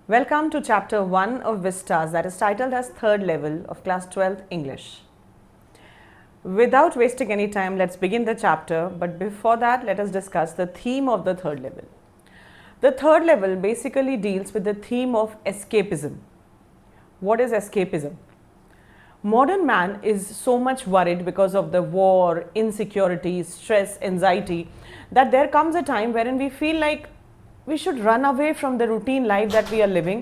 Welcome to chapter 1 of Vistas, that is titled as Third Level of Class 12th English. Without wasting any time, let's begin the chapter, but before that, let us discuss the theme of the third level. The third level basically deals with the theme of escapism. What is escapism? Modern man is so much worried because of the war, insecurity, stress, anxiety, that there comes a time wherein we feel like we should run away from the routine life that we are living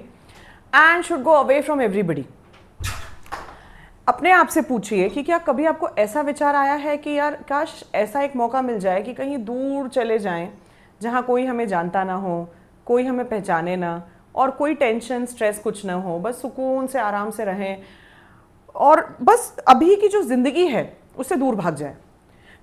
and should go away from everybody. अपने आप से पूछिए कि क्या कभी आपको ऐसा विचार आया है कि यार काश ऐसा एक मौका मिल जाए कि कहीं दूर चले जाएं जहां कोई हमें जानता ना हो, कोई हमें पहचाने ना और कोई टेंशन स्ट्रेस कुछ ना हो, बस सुकून से आराम से रहें और बस अभी की जो जिंदगी है उससे दूर भाग जाए.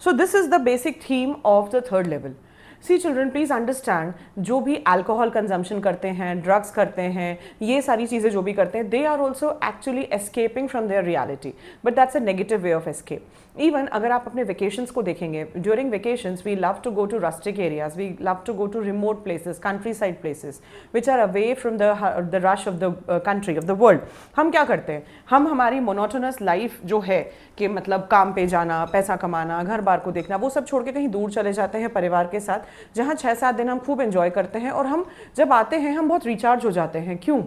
So this is the basic theme of the third level. See children, please understand, जो भी अल्कोहल कंजम्पशन करते हैं, ड्रग्स करते हैं, ये सारी चीज़ें जो भी करते हैं, they are also actually escaping from their reality, but that's a negative way of escape. Even अगर आप अपने वेकेशंस को देखेंगे, during vacations we love to go to rustic areas, we love to go to remote places, countryside places which are away from the rush of the country of the world. हम क्या करते हैं, हम हमारी monotonous life जो है कि मतलब काम पे जाना, पैसा कमाना, घर बार को देखना, वो सब छोड़ के कहीं दूर चले जाते हैं परिवार के साथ, जहाँ 6-7 दिन हम खूब एंजॉय करते हैं और हम जब आते हैं हम बहुत रिचार्ज हो जाते हैं. क्यों?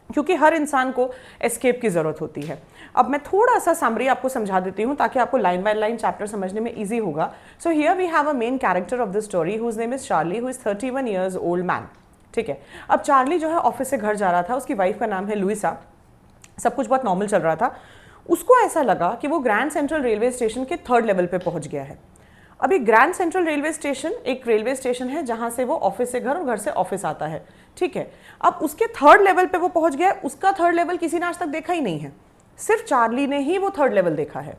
क्योंकि हर इंसान को एस्केप की ज़रूरत होती है. अब मैं थोड़ा सा समरी आपको समझा देती हूँ ताकि आपको लाइन बाय लाइन चैप्टर समझने में ईजी होगा. So here we have a main character of the story whose name is Charlie, who is 31 years old man. ठीक है. अब चार्ली जो है ऑफिस से घर जा रहा था, उसकी वाइफ का नाम है लुइसा. सब कुछ बहुत नॉर्मल चल रहा था. उसको ऐसा लगा कि वो ग्रैंड सेंट्रल रेलवे स्टेशन के थर्ड लेवल पे पहुंच गया है. अभी ग्रैंड सेंट्रल रेलवे स्टेशन एक रेलवे स्टेशन है जहां से वो ऑफिस से घर और घर से ऑफिस आता है. ठीक है. अब उसके थर्ड लेवल पे वो पहुंच गया है. उसका थर्ड लेवल किसी ने आज तक देखा ही नहीं है, सिर्फ चार्ली ने ही वो थर्ड लेवल देखा है.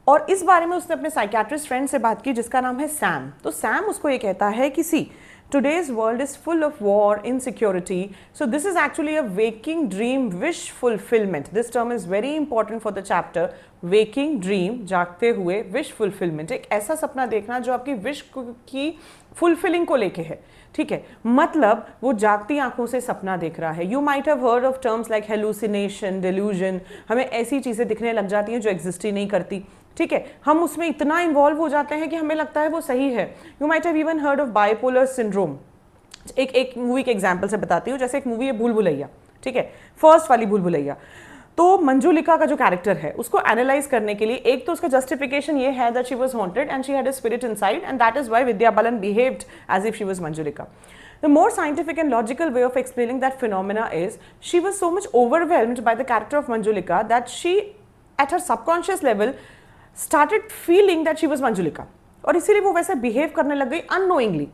और इस बारे में उसने अपने साइकियाट्रिस्ट फ्रेंड से बात की जिसका नाम है सैम. तो सैम उसको ये कहता है कि सी, today's world is full of war, insecurity, so this is actually a waking dream wish fulfillment. This term is very important for the chapter. Waking dream, जागते हुए, wish fulfillment, एक ऐसा सपना देखना जो आपकी विश की फुलफिलिंग को लेके है. ठीक है. मतलब वो जागती आंखों से सपना देख रहा है. You might have heard of terms like hallucination, delusion. हमें ऐसी चीज़ें दिखने लग जाती हैं जो एग्जिस्ट ही नहीं करती. ठीक है. हम उसमें इतना इन्वॉल्व हो जाते हैं कि हमें लगता है वो सही है. You might have even heard of bipolar syndrome. एक मूवी के एग्जाम्पल से बताती हूँ. जैसे एक मूवी है भूल भुलैया. ठीक है. फर्स्ट वाली भूल भुलैया. तो मंजुलिका का जो कैरेक्टर है उसको एनालाइज करने के लिए एक तो उसका जस्टिफिकेशन ये है that she was haunted and she had a spirit inside and that is why Vidya Balan behaved as if she was Manjulika. The more scientific and logical way of explaining that phenomena is she was so much overwhelmed by the character of Manjulika that she at her subconscious level started feeling that she was Manjulika और इसीलिए वो वैसे behave करने लग गई unknowingly.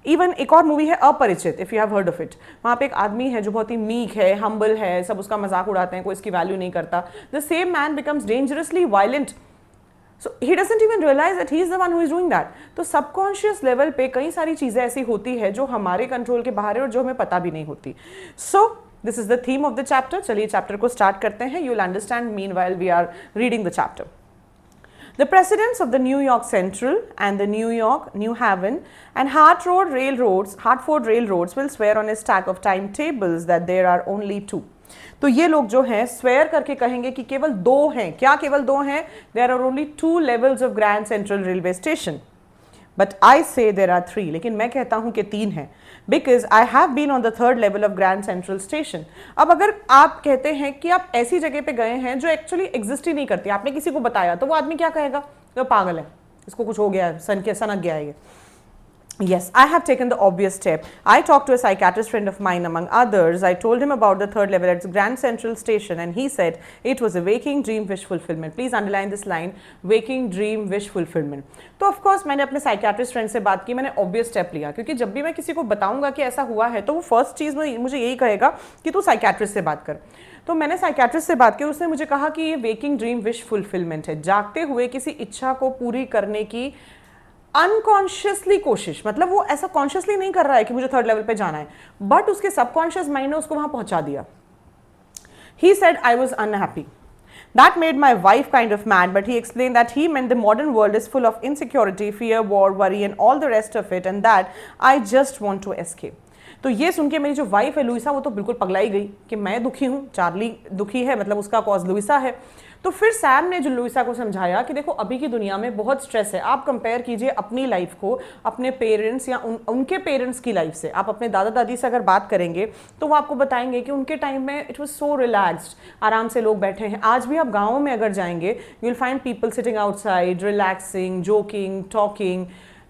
Even एक और movie है अपरिचित, if you have heard of it. वहाँ पे एक आदमी है जो बहुत ही मीक है, हम्बल है, सब उसका मजाक उड़ाते हैं, कोई इसकी वैल्यू नहीं करता. The same man becomes dangerously violent. So he doesn't even realize that he is the one who is doing that. तो सबकॉन्शियस लेवल पे कई सारी चीज़ें ऐसी होती है जो हमारे कंट्रोल के बाहर है और जो हमें पता भी नहीं होती. So this is the theme of the chapter. चलिए चैप्टर को स्टार्ट करते हैं. You will understand meanwhile we are reading the chapter. The presidents of the New York Central and the New York, New Haven and Hartford railroads will swear on a stack of timetables that there are only two. तो ये लोग जो हैं swear करके कहेंगे कि केवल 2 हैं. क्या केवल 2 हैं? There are only 2 levels of Grand Central Railway Station. But I say there are 3. लेकिन मैं कहता हूँ कि 3 हैं. Because I have been on the 3rd level of Grand Central Station. अब अगर आप कहते हैं कि आप ऐसी जगह पे गए हैं जो एक्चुअली एग्जिस्ट ही नहीं करती, आपने किसी को बताया, तो वो आदमी क्या कहेगा? तो पागल है, इसको कुछ हो गया है, सनक गया है ये. Yes, I have taken the obvious step. I talked to a psychiatrist friend of mine among others. I told him about the 3rd level at Grand Central Station and he said it was a waking dream wish fulfillment. Please underline this line, waking dream wish fulfillment. तो of course मैंने अपने psychiatrist friend से बात की, मैंने obvious step लिया क्योंकि जब भी मैं किसी को बताऊंगा कि ऐसा हुआ है तो वो फर्स्ट चीज़ मुझे यही कहेगा कि तू psychiatrist से बात कर. तो मैंने साइकियाट्रिस्ट से बात की, उसने मुझे कहा कि ये वेकिंग ड्रीम विश फुलफिलमेंट है, जागते हुए किसी इच्छा को पूरी करने की अनकॉन्शियसली कोशिश. मतलब वो ऐसा कॉन्शियसली नहीं कर रहा है कि मुझे थर्ड लेवल पे जाना है, बट उसके सबकॉन्शियस माइंड ने उसको वहां पहुंचा दिया. He said I was unhappy. That made my wife kind of mad, but he explained that he meant the modern world is full of insecurity, fear, war, worry and all the rest of it and that I just want to escape. तो ये सुन के मेरी जो wife है Luisa वो तो बिल्कुल पगलाई गई कि मैं दुखी हूँ, चार्ली दुखी है, मतलब उसका कॉज लुइसा है। तो फिर सैम ने जो लुइसा को समझाया कि देखो अभी की दुनिया में बहुत स्ट्रेस है, आप कंपेयर कीजिए अपनी लाइफ को अपने पेरेंट्स या उनके पेरेंट्स की लाइफ से। आप अपने दादा दादी से अगर बात करेंगे तो वो आपको बताएंगे कि उनके टाइम में इट वाज सो रिलैक्स्ड, आराम से लोग बैठे हैं। आज भी आप गाँव में अगर जाएंगे you will find people sitting outside relaxing joking talking,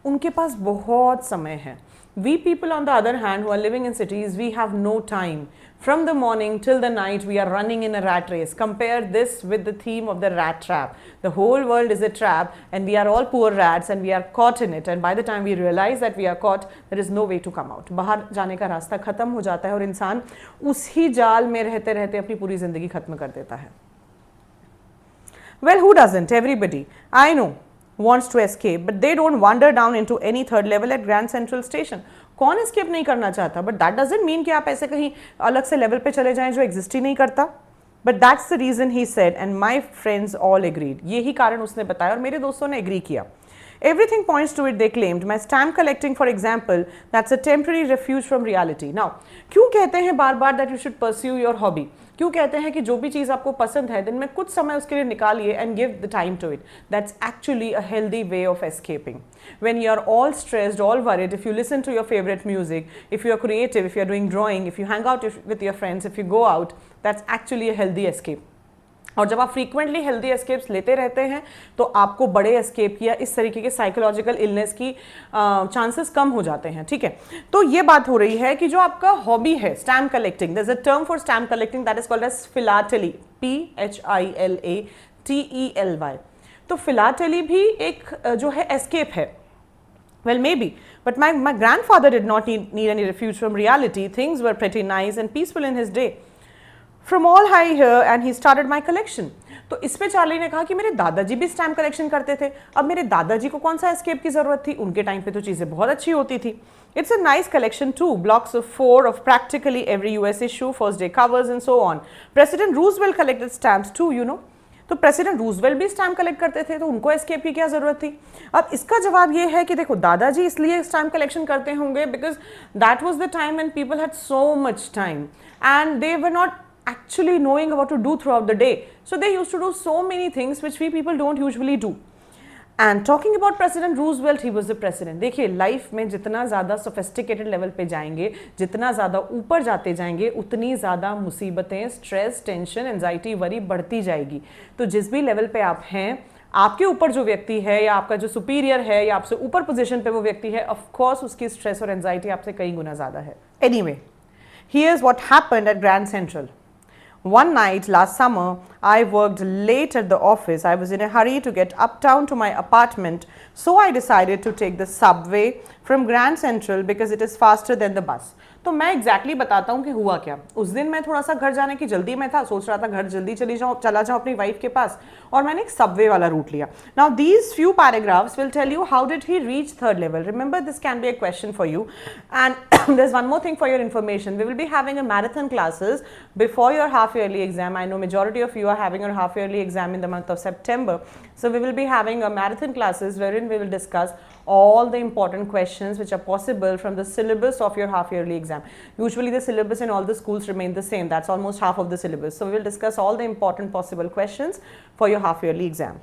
उनके पास बहुत समय है। We people on the other hand who are living in cities, we have no time. From the morning till the night we are running in a rat race. Compare this with the theme of the rat trap. The whole world is a trap and we are all poor rats and we are caught in it, and by the time we realize that we are caught there is no way to come out. बाहर जाने का रास्ता खत्म हो जाता है और इंसान उसी जाल में रहते रहते अपनी पूरी जिंदगी खत्म कर देता है। Well, who doesn't? Everybody. I know wants to escape, but they don't wander down into any third level at Grand Central Station. कौन escape नहीं करना चाहता? But that doesn't mean कि आप ऐसे कहीं अलग से level पे चले जाएं जो exist ही नहीं करता। But that's the reason he said, and my friends all agreed. यही कारण उसने बताया और मेरे दोस्तों ने agree किया। Everything points to it, they claimed. My stamp collecting, for example, that's a temporary refuge from reality. Now, क्यों कहते हैं बार बार that you should pursue your hobby? क्यों कहते हैं कि जो भी चीज़ आपको पसंद है दिन में कुछ समय उसके लिए निकालिए and give the time to it. That's actually a healthy way of escaping. When you are all stressed, all worried, if you listen to your favorite music, if you are creative, if you are doing drawing, if you hang out with your friends, if you go out, that's actually a healthy escape. और जब आप frequently healthy escapes लेते रहते हैं तो आपको बड़े escape या इस तरीके के साइकोलॉजिकल इलनेस की चांसेस कम हो जाते हैं, ठीक है। तो ये बात हो रही है कि जो आपका हॉबी है stamp collecting, there is a term for stamp collecting that is called as philately, PHILATELY। तो फिलाटेली भी एक जो है एस्केप है। Well, maybe, but my grandfather did not need any refuge from reality. Things were pretty nice and peaceful in his day. From all I hear, and he started my collection. तो इस पे Charlie ने कहा कि मेरे दादाजी भी stamp collection करते थे। अब मेरे दादाजी को कौन सा एस्केप की जरूरत थी, उनके टाइम पे तो चीजें बहुत अच्छी होती थी। It's a nice collection too, blocks of 4 of practically every US issue, first day covers and so on. President Roosevelt collected stamps too, you know. तो प्रेसिडेंट रूजवेल्ट भी स्टैम्प कलेक्ट करते थे, तो उनको एस्केप की क्या जरूरत थी। अब इसका जवाब ये है कि देखो दादाजी इसलिए स्टैम्प कलेक्शन करते होंगे because that was the time when people had so much time and they were not actually knowing what to do throughout the day, so they used to do so many things which we people don't usually do. And talking about President Roosevelt, he was the president. देखिए life में जितना ज़्यादा sophisticated level पे जाएंगे, जितना ज़्यादा ऊपर जाते जाएंगे, उतनी ज़्यादा मुसीबतें, स्ट्रेस, टेंशन, एंजाइटी, वरी बढ़ती जाएगी। तो जिस भी लेवल पे आप हैं, आपके ऊपर जो व्यक्ति है या आपका जो सुपीरियर है या आपसे ऊपर पोजीशन पे वो व्यक्ति है, ऑफ कोर्स उसकी स्ट्रेस और एंजाइटी आपसे कई गुना ज़्यादा है। Anyway, here's what happened at Grand Central. One night last summer, I worked late at the office. I was in a hurry to get uptown to my apartment, so I decided to take the subway from Grand Central because it is faster than the bus. तो मैं exactly बताता हूँ कि हुआ क्या। उस दिन मैं थोड़ा सा घर जाने की जल्दी में था, सोच रहा था घर जल्दी चला जाऊँ अपनी वाइफ के पास, और मैंने एक सबवे वाला रूट लिया। Now these few paragraphs will tell you how did he reach third level. Remember this can be a question for you and there is one more thing for your information. We will be having a marathon classes before your half yearly exam. I know majority of you are having your half yearly exam in the month of September. So we will be having a marathon classes wherein we will discuss all the important questions which are possible from the syllabus of your half yearly exam. Usually the syllabus in all the schools remain the same. That's almost half of the syllabus. So we will discuss all the important possible questions for your half yearly exam.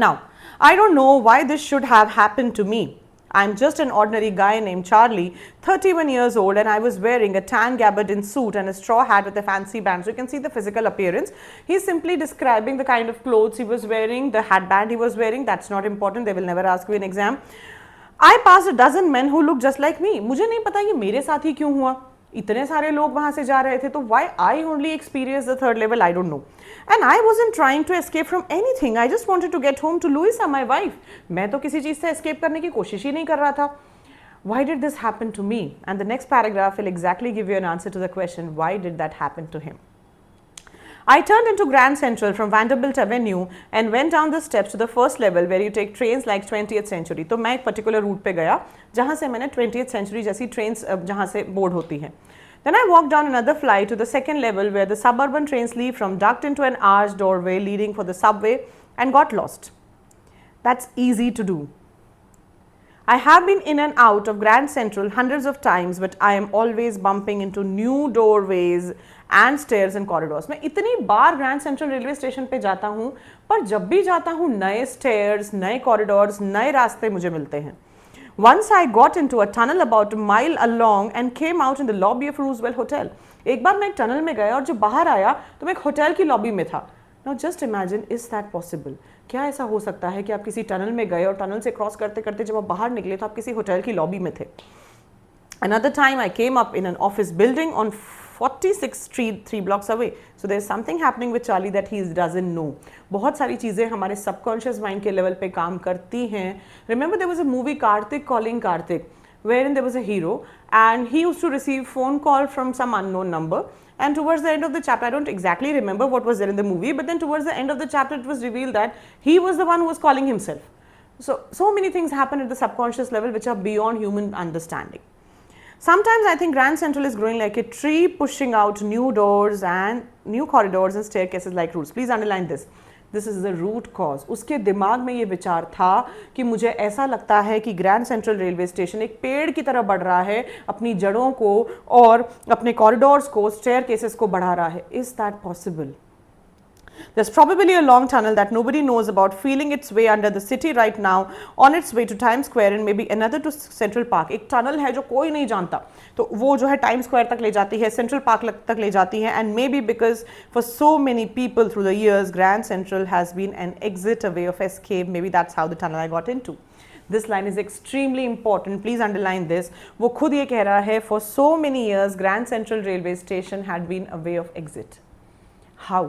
Now, I don't know why this should have happened to me. I'm just an ordinary guy named Charlie, 31 years old, and I was wearing a tan gabardine suit and a straw hat with a fancy band. So you can see the physical appearance. He's simply describing the kind of clothes he was wearing, the hatband he was wearing. That's not important. They will never ask you in exam. I passed a dozen men who looked just like me. मुझे नहीं पता ये मेरे साथ ही क्यों हुआ। इतने सारे लोग वहाँ से जा रहे थे, तो why I only experienced the third level, I don't know. And I wasn't trying to escape from anything. I just wanted to get home to Louisa, my wife. मैं तो किसी चीज़ से escape करने की कोशिश ही नहीं कर रहा था। Why did this happen to me? And the next paragraph will exactly give you an answer to the question, why did that happen to him? I turned into Grand Central from Vanderbilt Avenue and went down the steps to the first level where you take trains like 20th century. तो मैं एक particular route पे गया जहाँ से मैंने 20th century जैसी trains जहाँ से board होती हैं। Then I walked down another flight to the second level where the suburban trains leave from, ducked into an arched doorway leading for the subway and got lost. That's easy to do. I have been in and out of Grand Central hundreds of times, but I am always bumping into new doorways and stairs and corridors. मैं इतनी बार grand Central railway station पे जाता हूँ, पर जब भी जाता हूँ नए स्टेयर्स, नए कॉरिडोर्स, नए रास्ते मुझे मिलते हैं. Once I got into a tunnel about a mile along and came out in the lobby of Roosevelt Hotel. एक बार मैं एक टनल में गया और जब बाहर आया तो मैं एक होटल की लॉबी में था. Now just imagine, is that possible? क्या ऐसा हो सकता है कि आप किसी टनल में गए और टनल से क्रॉस करते करते जब आप बाहर निकले तो आप किसी होटल की लॉबी में थे. Another time I came up in an office building on 46th Street 3 blocks away. So there's something happening with Charlie that he doesn't know. बहुत सारी चीज़ें हमारे subconscious mind के level पे काम करती हैं. Remember there was a movie Karthik Calling Karthik, wherein there was a hero and he used to receive phone call from some unknown number. And towards the end of the chapter, I don't exactly remember what was there in the movie, but then towards the end of the chapter, it was revealed that he was the one who was calling himself. So many things happen at the subconscious level which are beyond human understanding. Sometimes I think Grand Central is growing like a tree, pushing out new doors and new corridors and staircases like roots. Please underline this. This is the root cause. उसके दिमाग में ये विचार था कि मुझे ऐसा लगता है कि ग्रैंड सेंट्रल रेलवे स्टेशन एक पेड़ की तरह बढ़ रहा है, अपनी जड़ों को और अपने कॉरिडोर्स को, स्टेयरकेसेस को बढ़ा रहा है. Is that possible? There's probably a long tunnel that nobody knows about, feeling its way under the city right now, on its way to Times Square and maybe another to Central Park. एक tunnel है जो कोई नहीं जानता, तो वो जो है टाइम स्क्वायर तक ले जाती है, सेंट्रल पार्क तक ले जाती है. And maybe because for so many people through the years, Grand Central has been an exit, a way of escape. Maybe that's how the tunnel I got into. This line is extremely important. Please underline this. वो खुद ये कह रहा है, for so many years, Grand Central Railway Station had been a way of exit. How?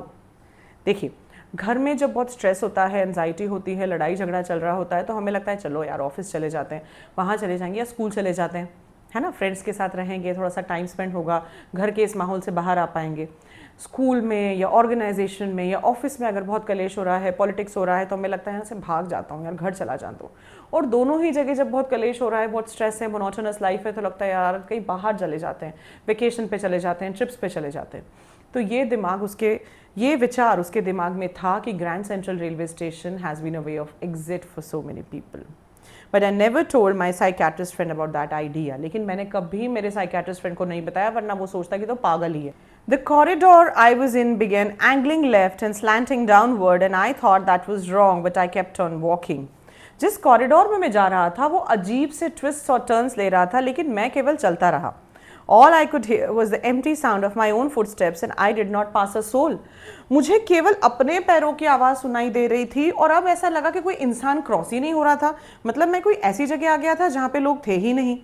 देखिए, घर में जब बहुत स्ट्रेस होता है, एंजाइटी होती है, लड़ाई झगड़ा चल रहा होता है, तो हमें लगता है चलो यार ऑफिस चले जाते हैं, वहाँ चले जाएंगे या स्कूल चले जाते हैं, है ना, फ्रेंड्स के साथ रहेंगे, थोड़ा सा टाइम स्पेंड होगा, घर के इस माहौल से बाहर आ पाएंगे. स्कूल में या ऑर्गेनाइजेशन में या ऑफिस में अगर बहुत कलेश हो रहा है, पॉलिटिक्स हो रहा है, तो हमें लगता है यहाँ से भाग जाता हूँ यार, घर चला जाता हूँ. और दोनों ही जगह जब बहुत कलेश हो रहा है, बहुत स्ट्रेस है, मोनोटोनस लाइफ है, तो लगता है यार कहीं बाहर चले जाते हैं, वेकेशन पे चले जाते हैं, ट्रिप्स पे चले जाते हैं. तो ये विचार उसके दिमाग में था कि Grand Central railway station has been a way of exit for so many people. But I never told my psychiatrist friend about that idea. लेकिन मैंने कभी मेरे साइकेट्रिस्ट फ्रेंड को नहीं बताया, वरना वो सोचता कि तो पागल ही है. The corridor I was in began angling left and slanting downward and I thought that was wrong, but I kept on walking. जिस कॉरिडोर में मैं जा रहा था वो अजीब से ट्विस्ट और टर्न्स ले रहा था, लेकिन मैं केवल चलता रहा. All I could hear was the empty sound of my own footsteps and I did not pass a soul. मुझे केवल अपने पैरों की आवाज़ सुनाई दे रही थी और अब ऐसा लगा कि कोई इंसान क्रॉस ही नहीं हो रहा था. मतलब मैं कोई ऐसी जगह आ गया था जहाँ पे लोग थे ही नहीं.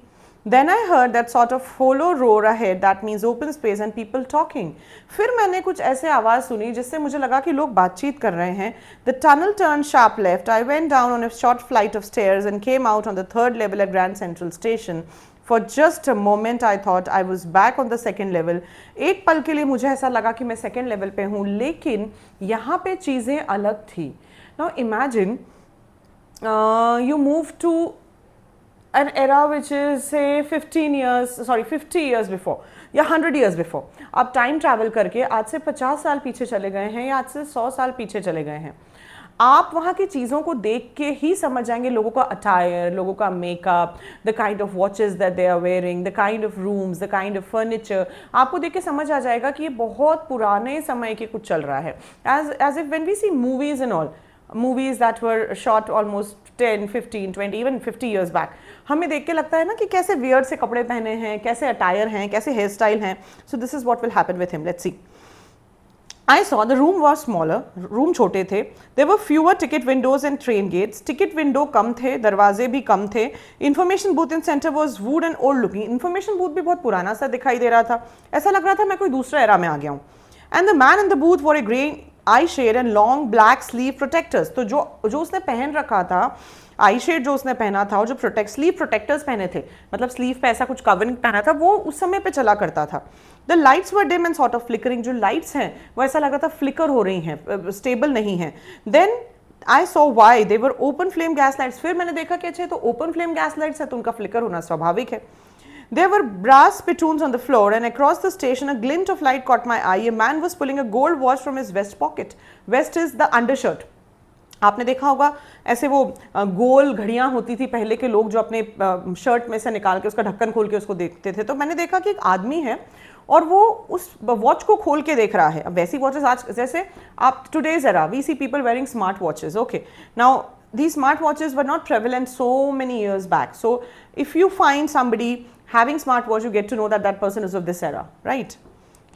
Then I heard that sort of hollow roar ahead, that means open space and people talking. फिर मैंने कुछ ऐसे आवाज़ सुनी जिससे मुझे लगा कि लोग बातचीत कर रहे हैं. The tunnel turned sharp left. I went down on a short flight of stairs and came out on the third level at Grand Central Station. For just a moment I thought I was back on the second level. एक पल के लिए मुझे ऐसा लगा कि मैं second level पे हूँ, लेकिन यहाँ पे चीज़ें अलग थी. Now imagine you move to an era which is say 50 years before या 100 years before. आप टाइम ट्रैवल करके आज से 50 साल पीछे चले गए हैं या आज से 100 साल पीछे चले गए हैं. आप वहाँ की चीज़ों को देख के ही समझ जाएंगे, लोगों का अटायर, लोगों का makeup, the kind of watches that they are wearing, the kind of rooms, the kind of furniture. आपको देख के समझ आ जाएगा कि ये बहुत पुराने समय के कुछ चल रहा है. As if when we see movies and all, movies that were shot almost 10, 15, 20, even 50 years back, हमें देख के लगता है ना कि कैसे वियर्ड से कपड़े पहने हैं, कैसे अटायर हैं, कैसे हेयर स्टाइल हैं. सो this is what will happen with him. Let's see. I saw the room was smaller, room छोटे थे. There were fewer ticket windows and train gates. Ticket window कम थे, दरवाजे भी कम थे. Information booth in center was wood and old looking. Information booth भी बहुत पुराना सा दिखाई दे रहा था. ऐसा लग रहा था मैं कोई दूसरा एरा में आ गया हूँ. And the man in the booth wore a grey eye shade and long black sleeve protectors. तो जो उसने पहन रखा था, आई शेड जो उसने पहना था और जो स्लीव प्रोटेक्टर्स पहने थे, मतलब स्लीव पे ऐसा कुछ कवरिंग पहना था, वो उस समय पे चला करता था. The lights were dim and sort of flickering. जो लाइट्स हैं वो ऐसा लग रहा था फ्लिकर हो रही हैं, स्टेबल नहीं है. Then I saw why they were open flame gas lights. फिर मैंने देखा कि अच्छा तो ओपन फ्लेम गैस लाइट्स है तो उनका फ्लिकर होना स्वाभाविक है. There were brass spittoons on the floor and across the station a glint of light caught my eye. A man was pulling a gold watch from his vest pocket. Vest is the undershirt. आपने देखा होगा ऐसे वो गोल घड़ियां होती थी पहले के लोग जो अपने शर्ट में से निकाल के उसका ढक्कन खोल के उसको देखते थे। तो मैंने देखा कि एक आदमी है और वो उस वॉच को खोल के देख रहा है। अब वैसी वॉचेस आज जैसे आप today's era we see people wearing smart watches, okay, now these smart watches were not prevalent so many years back. So if you find somebody having smart watch, you get to know that that person is of this era, right?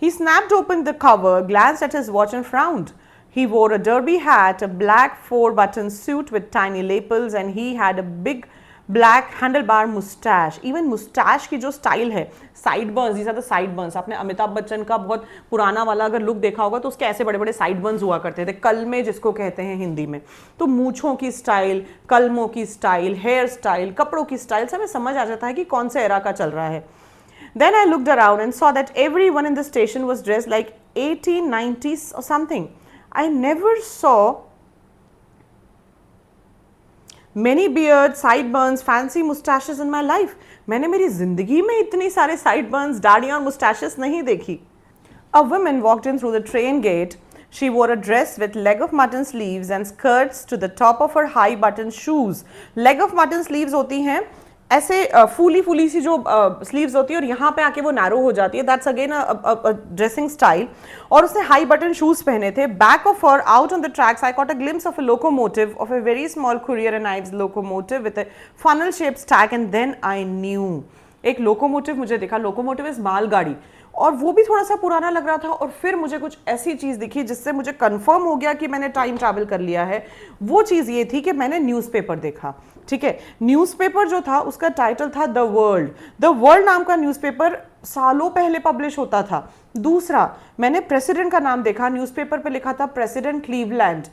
He snapped open the cover, glanced at his watch and frowned. He wore a derby hat, a black 4-button suit with tiny lapels, and he had a big black handlebar mustache. Even mustache की जो style है, side Burns, these are the side burns. आपने अमिताभ बच्चन का बहुत पुराना वाला अगर look देखा होगा तो उसके ऐसे बड़े बड़े साइड बर्न्स हुआ करते थे, कलमे जिसको कहते हैं हिंदी में। तो मूछों की स्टाइल, कलमों की स्टाइल, हेयर स्टाइल, कपड़ों की स्टाइल से हमें समझ आ जाता है कि कौन से एरा का चल रहा है। Then I looked around and saw that everyone in the station was dressed like 1890s or something. I never saw many beards, sideburns, fancy mustaches in my life. मैंने मेरी जिंदगी में इतनी सारे sideburns, दाढ़ियां और mustaches नहीं देखी। A woman walked in through the train gate. She wore a dress with leg of mutton sleeves and skirts to the top of her high button shoes. Leg of mutton sleeves होती हैं ऐसे फूली फूली सी जो sleeves होती है और यहाँ पे आके वो नैरो हो जाती है, दैट्स अगेन ड्रेसिंग स्टाइल। और उसने हाई बटन शूज पहने थे। Back of her out on the tracks I caught a glimpse of a locomotive, of a very small Currier and Ives locomotive with a funnel shape stack, and then I knew. एक locomotive मुझे दिखा, locomotive is मालगाड़ी, और वो भी थोड़ा सा पुराना लग रहा था। और फिर मुझे कुछ ऐसी चीज़ दिखी जिससे मुझे कंफर्म हो गया कि मैंने टाइम ट्रैवल कर लिया है। वो चीज़ ये थी कि मैंने न्यूज़पेपर देखा। ठीक है, न्यूज़पेपर जो था उसका टाइटल था द वर्ल्ड। द वर्ल्ड नाम का न्यूज़पेपर सालों पहले पब्लिश होता था। दूसरा, मैंने प्रेसिडेंट का नाम देखा, न्यूज़पेपर पे लिखा था president Cleveland.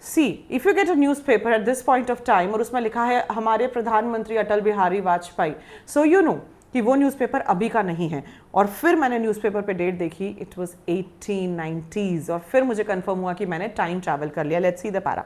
See if you get a newspaper at this point of time और उसमें लिखा है हमारे प्रधानमंत्री Atal Bihari Vajpayee, so you know कि वो न्यूज़पेपर अभी का नहीं है। और फिर मैंने न्यूज़पेपर पे डेट देखी, इट वाज 1890s, और फिर मुझे कंफर्म हुआ कि मैंने टाइम ट्रैवल कर लिया। Let's see the para.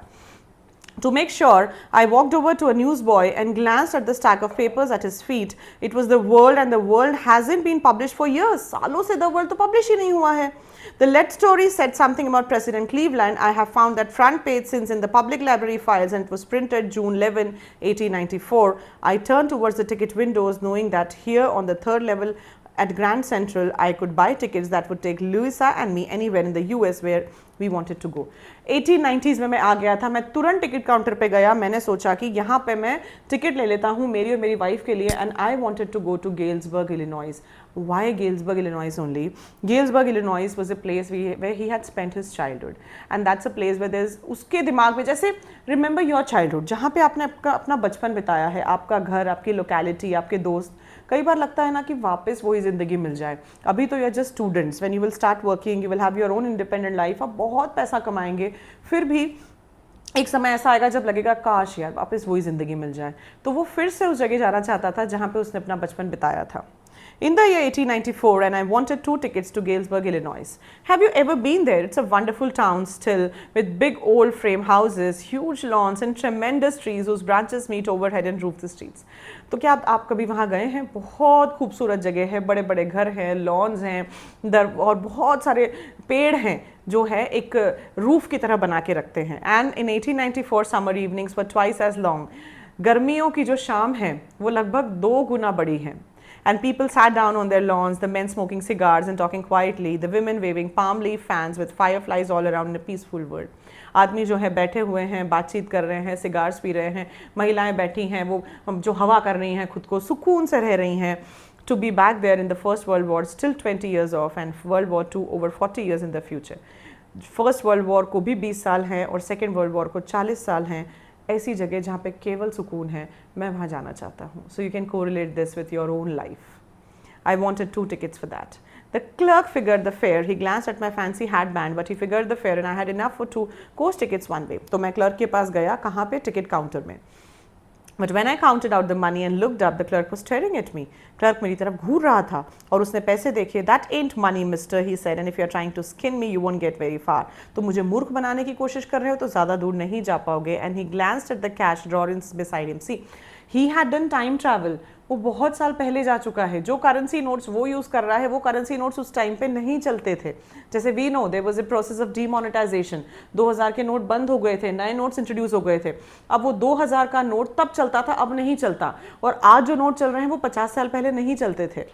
To make sure, I walked over to a newsboy and glanced at the stack of papers at his feet. It was The World, and The World hasn't been published for years. सालों से The World तो publish ही नहीं हुआ है। The lead story said something about President Cleveland. I have found that front page since in the public library files, and it was printed June 11, 1894. I turned towards the ticket windows, knowing that here on the third level at Grand Central, I could buy tickets that would take Louisa and me anywhere in the US where we wanted to go. 1890s में मैं आ गया था। मैं तुरंत ticket counter पे गया। मैंने सोचा कि यहाँ पे मैं टिकट ले लेता हूँ मेरी और मेरी वाइफ के लिए, and I wanted to go to Galesburg, Illinois. Why Galesburg, Illinois only? Galesburg, Illinois was a place where he had spent his childhood, and that's a place where there's उसके दिमाग में जैसे remember your childhood, जहाँ पे आपने अपना बचपन बिताया है, आपका घर, आपकी लोकेलिटी, आपके दोस्त। कई बार लगता है ना कि वापस वही ज़िंदगी मिल जाए। अभी तो you're just students, when you will start working, you will have your own independent life, आप बहुत पैसा कमाएंगे, फिर भी एक समय ऐसा आएगा जब लगेगा काश यार वापस वही ज़िंदगी मिल जाए। तो वो फिर से उस जगह जाना चाहता था जहाँ पे उसने अपना बचपन बिताया था। In the year 1894, and I wanted 2 tickets to Galesburg, Illinois. Have you ever been there? It's a wonderful town still, with big old frame houses, huge lawns, and tremendous trees whose branches meet overhead and roof the streets. तो क्या आप कभी वहाँ गए हैं? बहुत खूबसूरत जगह है, बड़े बड़े घर हैं, लॉन्स हैं, और बहुत सारे पेड़ हैं जो है एक रूफ की तरह बना के रखते हैं। And in 1894 summer evenings were twice as long. गर्मियों की जो शाम है वो लगभग 2 गुना बड़ी है। And people sat down on their lawns, the men smoking cigars and talking quietly, the women waving palm leaf fans with fireflies all around in a peaceful world. आदमी जो है बैठे हुए हैं, बातचीत कर रहे हैं, सिगार्स पी रहे हैं, महिलाएं बैठी हैं, वो जो हवा कर रही हैं, खुद को सुकून से रह रही हैं। To be back there in the First World War, still 20 years off, and World War II over 40 years in the future. First World War को भी 20 साल हैं और Second World War को 40 साल हैं। ऐसी जगह जहाँ पे केवल सुकून है, मैं वहाँ जाना चाहता हूँ। So you can correlate this with your own life. I wanted 2 tickets for that. The clerk figured the fare. He glanced at my fancy hat band, but he figured the fare, and I had enough for 2 coach tickets one way. तो मैं clerk के पास गया, कहाँ पे? Ticket counter में। But when I counted out the money and looked up, the clerk was staring at me. Clerk मेरी तरफ घूर रहा था और उसने पैसे देखे। That ain't money, mister, he said, and if you're trying to skin me, you won't get very far. तो मुझे मूर्ख बनाने की कोशिश कर रहे हो तो ज़्यादा दूर नहीं जा पाओगे। And he glanced at the cash drawer beside him. See, he had done time travel, वो बहुत साल पहले जा चुका है। जो करेंसी नोट्स वो यूज़ कर रहा है वो करेंसी नोट्स उस टाइम पे नहीं चलते थे। जैसे we know there was a process of demonetisation, 2000 के नोट बंद हो गए थे, नए नोट्स इंट्रोड्यूस हो गए थे। अब वो 2000 का नोट तब चलता था, अब नहीं चलता। और आज जो नोट चल रहे हैं वो 50 साल पहले नहीं चलते थे।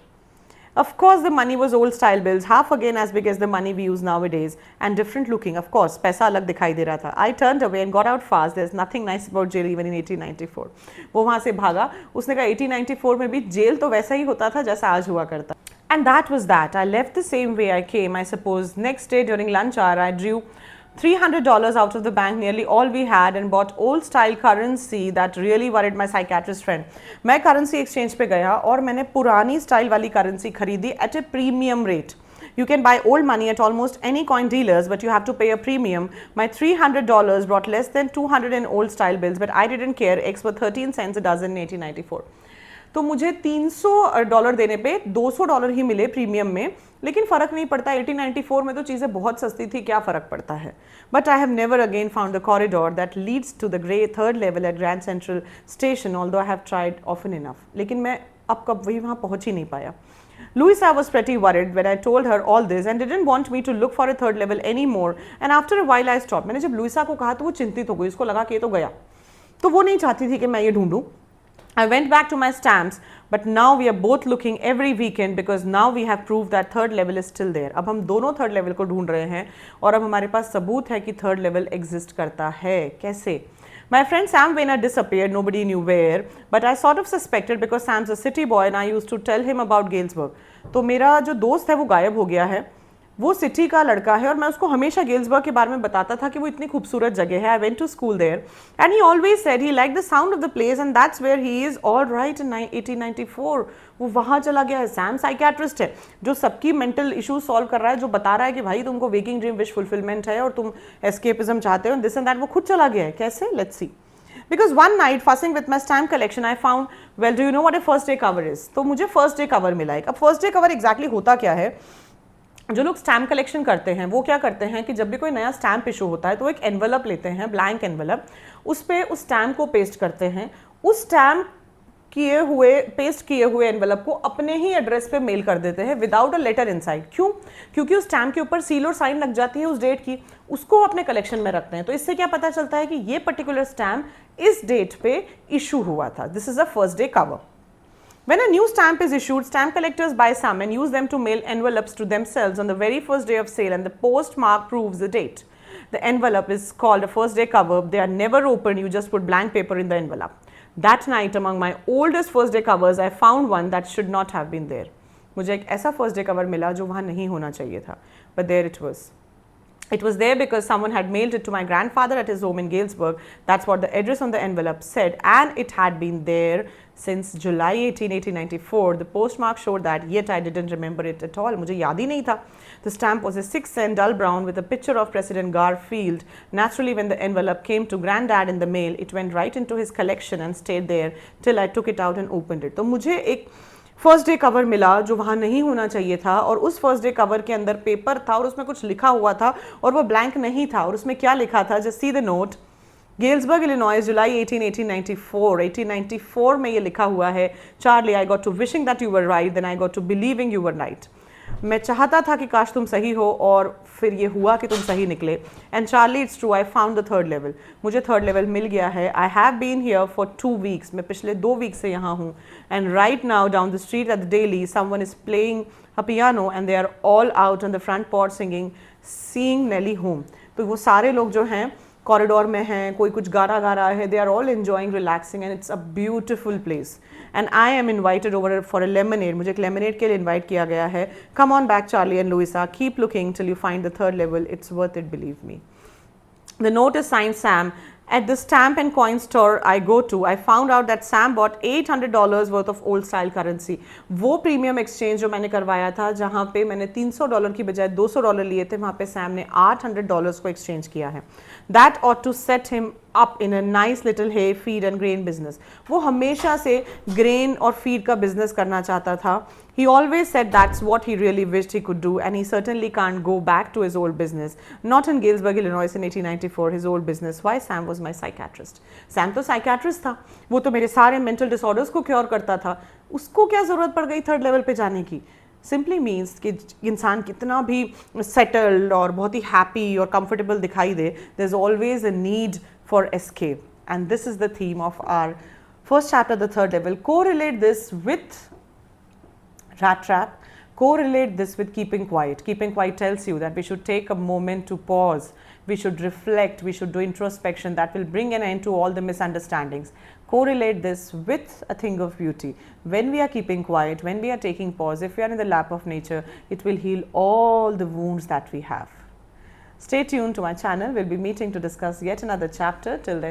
Of course, the money was old style bills, half again as big as the money we use nowadays, and different looking. Of course, पैसा अलग दिखाई दे रहा था. I turned away and got out fast. There's nothing nice about jail even in 1894. वो वहाँ से भागा. उसने कहा 1894 में भी जेल तो वैसा ही होता था जैसा आज हुआ करता. And that was that. I left the same way I came, I suppose. Next day during lunch hour, I drew $300 out of the bank, nearly all we had, and bought old style currency that really worried my psychiatrist friend. मैं currency exchange पे गया और मैंने पुरानी style वाली currency खरीदी at a premium rate. You can buy old money at almost any coin dealers, but you have to pay a premium. My $300 brought less than 200 in old style bills, but I didn't care. X were 13 cents a dozen in 1894. तो मुझे $300 देने पे $200 ही मिले premium में, लेकिन फ़र्क नहीं पड़ता। 1894 में तो चीज़ें बहुत सस्ती थी, क्या फ़र्क पड़ता है। But I have never again found the corridor that leads to the grey third level at Grand Central station, although I have tried often enough. लेकिन मैं अब कब वही वहाँ पहुँच ही नहीं पाया। Louisa was pretty worried when I told her all this and didn't want me to look for a third level anymore. And after a while I stopped. मैंने जब लुइसा को कहा तो वो चिंतित हो गई, उसको लगा कि ये तो गया, तो वो नहीं चाहती थी कि मैं ये ढूंढूं। I went back to my stamps, but now we are both looking every weekend because now we have proved that third level is still there. अब हम दोनों थर्ड लेवल को ढूंढ रहे हैं और अब हमारे पास सबूत है कि थर्ड लेवल एग्जिस्ट करता है। कैसे? My friend Sam Weiner disappeared, nobody knew where, but I sort of suspected because Sam's a city boy and I used to tell him about Galesburg. तो मेरा जो दोस्त है वो गायब हो गया है, वो सिटी का लड़का है और मैं उसको हमेशा गेल्सबर्ग के बारे में बताता था कि वो इतनी खूबसूरत जगह है। I went to school there and he always said he like the sound of the place and that's where he is all right in 1894। वो वहाँ चला गया है। सैम साइकियाट्रिस्ट है जो सबकी मेंटल इशूज सॉल्व कर रहा है, जो बता रहा है कि भाई तुमको वेकिंग ड्रीम विश फुलफिलमेंट है और तुम एस्केपिज्म चाहते हो, दिस एंड दैट। वो खुद चला गया है। कैसे? Let's see. Because one night fussing with my stamp collection I found, well, do you know what a first day cover is? तो मुझे फर्स्ट डे कवर मिला है। अब फर्स्ट डे कवर एग्जैक्टली होता क्या है? जो लोग स्टैम्प कलेक्शन करते हैं वो क्या करते हैं कि जब भी कोई नया स्टैम्प इशू होता है तो एक एनवलप लेते हैं, ब्लैंक एनवलप, उस पर उस स्टैम्प को पेस्ट करते हैं। उस स्टैम्प पेस्ट किए हुए एनवलप को अपने ही एड्रेस पे मेल कर देते हैं विदाउट अ लेटर इनसाइड। क्यों? क्योंकि उस स्टैम्प के ऊपर सील और साइन लग जाती है उस डेट की, उसको अपने कलेक्शन में रखते हैं। तो इससे क्या पता चलता है कि ये पर्टिकुलर स्टैम्प इस डेट पे इशू हुआ था। This is a first day cover. When a new stamp is issued, stamp collectors buy some and use them to mail envelopes to themselves on the very first day of sale, and the postmark proves the date. The envelope is called a first day cover. They are never opened, you just put blank paper in the envelope. That night, among my oldest first day covers, I found one that should not have been there. मुझे एक ऐसा first day cover मिला जो वहाँ नहीं होना चाहिए था, but there it was. It was there because someone had mailed it to my grandfather at his home in Galesburg. That's what the address on the envelope said, and it had been there since July 18, 1894. The postmark showed that, yet I didn't remember it at all. मुझे याद ही नहीं था. The stamp was a 6-cent dull brown with a picture of President Garfield. Naturally, when the envelope came to Granddad in the mail, it went right into his collection and stayed there till I took it out and opened it. तो मुझे एक first day cover मिला जो वहाँ नहीं होना चाहिए था, और उस फर्स्ट डे कवर के अंदर पेपर था और उसमें कुछ लिखा हुआ था और वो ब्लैंक नहीं था। और उसमें क्या लिखा था? Just see the note. Galesburg Illinois, July 18, 1894। 1894 में ये लिखा हुआ है, Charlie I got to wishing that you were right, then I got to believing you were right. मैं चाहता था कि काश तुम सही हो और फिर ये हुआ कि तुम सही निकले। And Charlie, it's true, I found the third level. मुझे थर्ड लेवल मिल गया है। I have been here for 2 weeks. मैं पिछले 2 वीक से यहाँ हूँ। And right now down the street at the deli someone is playing a piano and they are all out on the front porch singing seeing Nellie home. तो वो सारे लोग जो हैं कॉरिडोर में हैं, कोई कुछ गाना गा रहा है, they are all enjoying, relaxing, and it's a beautiful place. And I am invited over for a lemonade. मुझे एक लेमनेड के लिए इन्वाइट किया गया है। Come on back Charlie and Louisa, keep looking till you find the third level, it's worth it, believe me. The note is signed Sam. At the stamp and coin store I go to, I found out that Sam bought $800 worth of old style currency. वो premium exchange जो मैंने करवाया था, जहाँ पे मैंने $300 की बजाय $200 लिए थे, वहाँ पे सैम ने $800 को एक्सचेंज किया है। That ought to set him up in a nice little hay, feed and grain business. वो हमेशा से grain और feed का business करना चाहता था. He always said that's what he really wished he could do, and he certainly can't go back to his old business. Not in Galesburg, Illinois in 1894, his old business. Why? Sam was my psychiatrist. Sam तो psychiatrist था, वो तो मेरे सारे mental disorders को cure करता था. उसको क्या ज़रूरत पड़ गई third level पे जाने की? Simply means कि इंसान कितना भी settled और बहुत ही happy और comfortable दिखाई दे, there's always a need for escape. And this is the theme of our first chapter, the third level. Correlate this with rat trap, correlate this with keeping quiet. Keeping quiet tells you that we should take a moment to pause, we should reflect, we should do introspection that will bring an end to all the misunderstandings. Correlate this with a thing of beauty. When we are keeping quiet, when we are taking pause, if we are in the lap of nature, it will heal all the wounds that we have. Stay tuned to my channel. We'll be meeting to discuss yet another chapter. Till then,